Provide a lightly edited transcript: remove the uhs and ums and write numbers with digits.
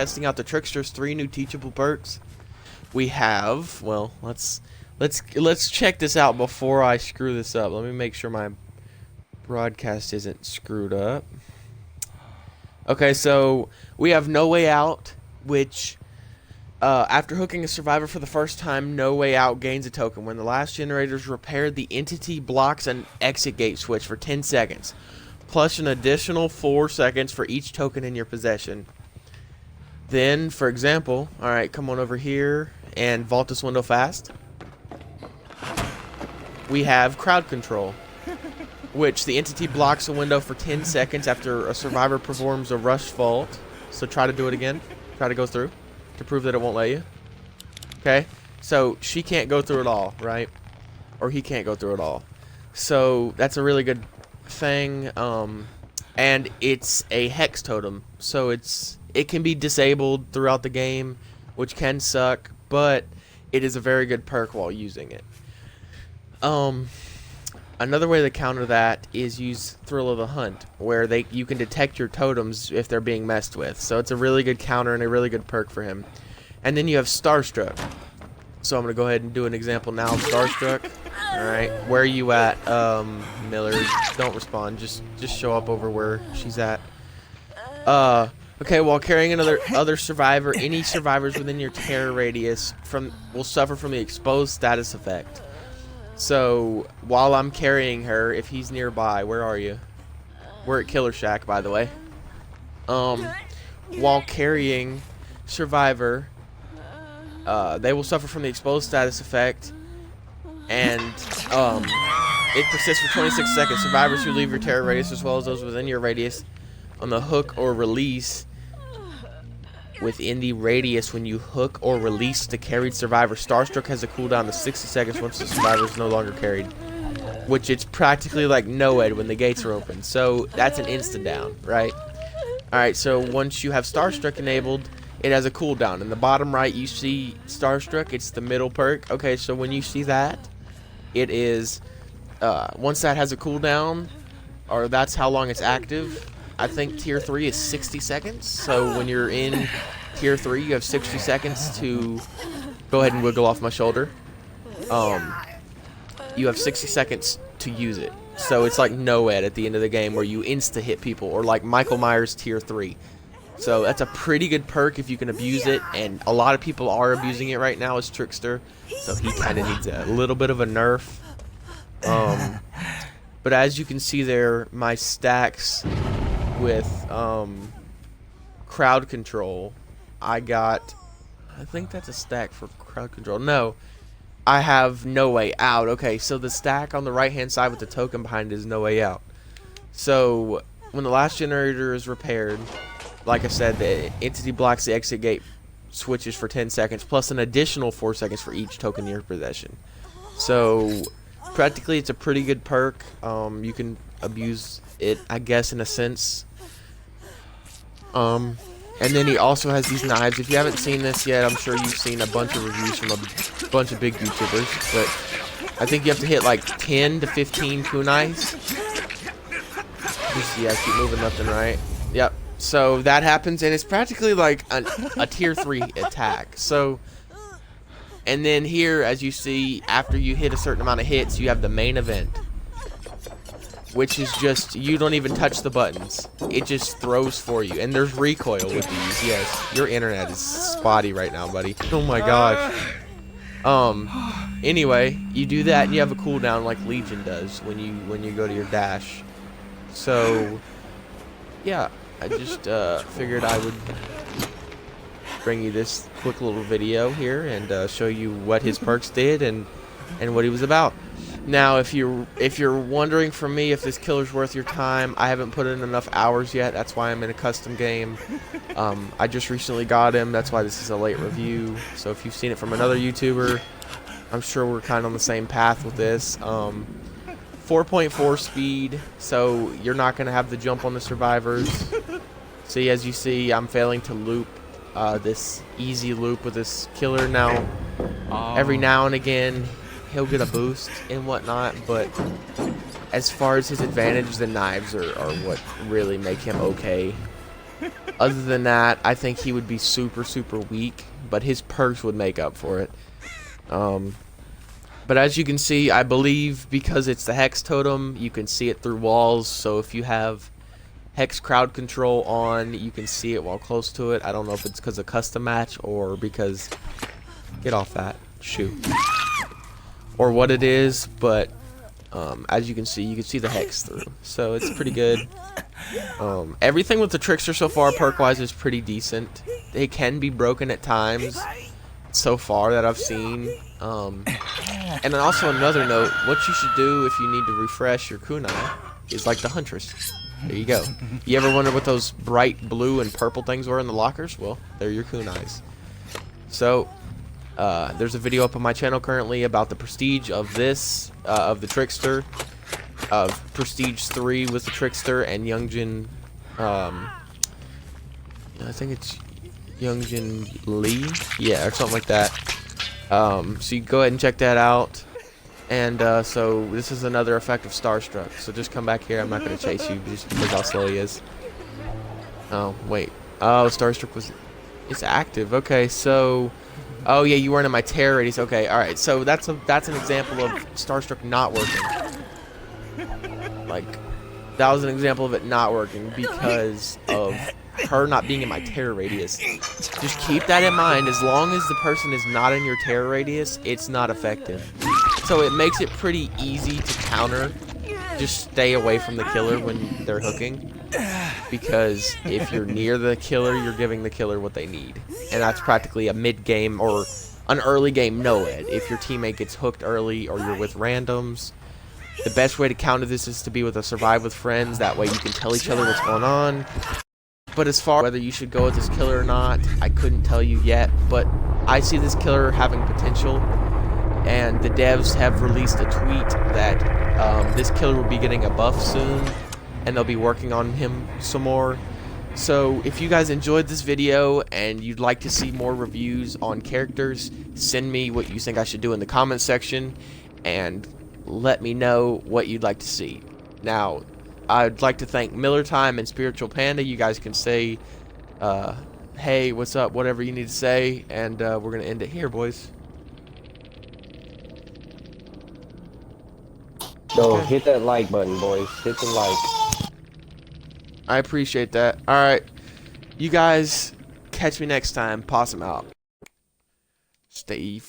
testing out the Tricksters 3 new teachable perks. We have, well, let's check this out before I screw this up. Let me make sure my broadcast isn't screwed up. Okay, so we have No Way Out, which after hooking a survivor for the first time, No Way Out gains a token. When the last generator is repaired, the entity blocks an exit gate switch for 10 seconds, plus an additional 4 seconds for each token in your possession. Then, for example, alright, come on over here and vault this window fast. We have crowd control, which the entity blocks a window for 10 seconds after a survivor performs a rush vault. So try to do it again. Try to go through to prove that it won't let you. Okay, so she can't go through it all, right? Or he can't go through it all. So that's a really good thing. And it's a hex totem, so it can be disabled throughout the game, which can suck, but it is a very good perk while using it. Another way to counter that is use Thrill of the Hunt, where you can detect your totems if they're being messed with. So it's a really good counter and a really good perk for him. And then you have Starstruck. So I'm going to go ahead and do an example now of Starstruck. Alright, where are you at, Miller? Don't respond, just show up over where she's at. Okay, while carrying other survivor, any survivors within your terror radius will suffer from the exposed status effect. So, while I'm carrying her, if he's nearby, where are you? We're at Killer Shack, by the way. While carrying survivor, they will suffer from the exposed status effect, and it persists for 26 seconds. Survivors who leave your terror radius, as well as those within your radius, on the hook or release within the radius when you hook or release the carried survivor. Starstruck has a cooldown of 60 seconds once the survivor is no longer carried, which it's practically like NOED when the gates are open. So that's an instant down, right? Alright, so once you have Starstruck enabled, it has a cooldown. In the bottom right, you see Starstruck. It's the middle perk. Okay, so when you see that, it is, once that has a cooldown, or that's how long it's active, I think tier 3 is 60 seconds. So when you're in tier 3, you have 60 seconds to go ahead and wiggle off my shoulder. You have 60 seconds to use it. So it's like NOED at the end of the game where you insta-hit people, or like Michael Myers tier 3. So that's a pretty good perk if you can abuse it, and a lot of people are abusing it right now as Trickster. So he kind of needs a little bit of a nerf. But as you can see there, my stacks with crowd control, I think that's a stack for crowd control. No, I have No Way Out. Okay, so the stack on the right hand side with the token behind it is No Way Out. So when the last generator is repaired, like I said, the entity blocks the exit gate switches for 10 seconds plus an additional 4 seconds for each token in your possession. So practically it's a pretty good perk. You can abuse it, I guess, in a sense. And then he also has these knives. If you haven't seen this yet, I'm sure you've seen a bunch of reviews from a bunch of big YouTubers, but I think you have to hit like 10 to 15 kunais. You see, I keep moving left and right. Yep. So that happens, and it's practically like a tier 3 attack. So, and then here, as you see, after you hit a certain amount of hits, you have the main event, which is just, you don't even touch the buttons. It just throws for you. And there's recoil with these. Yes, your internet is spotty right now, buddy. Oh my gosh. Anyway, you do that and you have a cooldown like Legion does when you go to your dash. So, yeah, I just figured I would bring you this quick little video here and show you what his perks did and what he was about. Now, if you're wondering from me if this killer's worth your time, I haven't put in enough hours yet. That's why I'm in a custom game. I just recently got him. That's why this is a late review. So if you've seen it from another YouTuber, I'm sure we're kind of on the same path with this. 4.4 speed, so you're not going to have the jump on the survivors. See, as you see, I'm failing to loop this easy loop with this killer now. Every now and again, he'll get a boost and whatnot, but as far as his advantage, the knives are what really make him okay. Other than that, I think he would be super, super weak, but his perks would make up for it. But as you can see, I believe because it's the Hex Totem, you can see it through walls, so if you have Hex crowd control on, you can see it while close to it. I don't know if it's because of custom match or because... Get off that. Shoot. Or what it is, but as you can see the Hex through. So it's pretty good. Everything with the Trickster so far, perk-wise, is pretty decent. They can be broken at times, so far that I've seen. And then also another note, what you should do if you need to refresh your kunai is like the Huntress. There you go. You ever wonder what those bright blue and purple things were in the lockers? Well, they're your kunais. So, there's a video up on my channel currently about the prestige of this, of the Trickster, of Prestige 3 with the Trickster and Youngjin, I think it's Youngjin Lee? Yeah, or something like that. So you go ahead and check that out. And so this is another effect of Starstruck. So just come back here. I'm not going to chase you just because how slow he is. Oh, wait. Oh, Starstruck was... It's active. Okay, so... Oh, yeah, you weren't in my terror radius. Okay, alright. So that's an example of Starstruck not working. Like, that was an example of it not working because of her not being in my terror radius. Just keep that in mind. As long as the person is not in your terror radius, it's not effective. So it makes it pretty easy to counter. Just stay away from the killer when they're hooking. Because if you're near the killer, you're giving the killer what they need. And that's practically a mid-game or an early game no-ed. If your teammate gets hooked early or you're with randoms, the best way to counter this is to be with a survive with friends. That way you can tell each other what's going on. But as far as whether you should go with this killer or not, I couldn't tell you yet. But I see this killer having potential. And the devs have released a tweet that this killer will be getting a buff soon. And they'll be working on him some more. So if you guys enjoyed this video and you'd like to see more reviews on characters, send me what you think I should do in the comments section. And let me know what you'd like to see. Now, I'd like to thank Miller Time and Spiritual Panda. You guys can say, hey, what's up, whatever you need to say. And we're going to end it here, boys. So hit that like button, boys. Hit the like. I appreciate that. Alright. You guys catch me next time. Possum out. Stay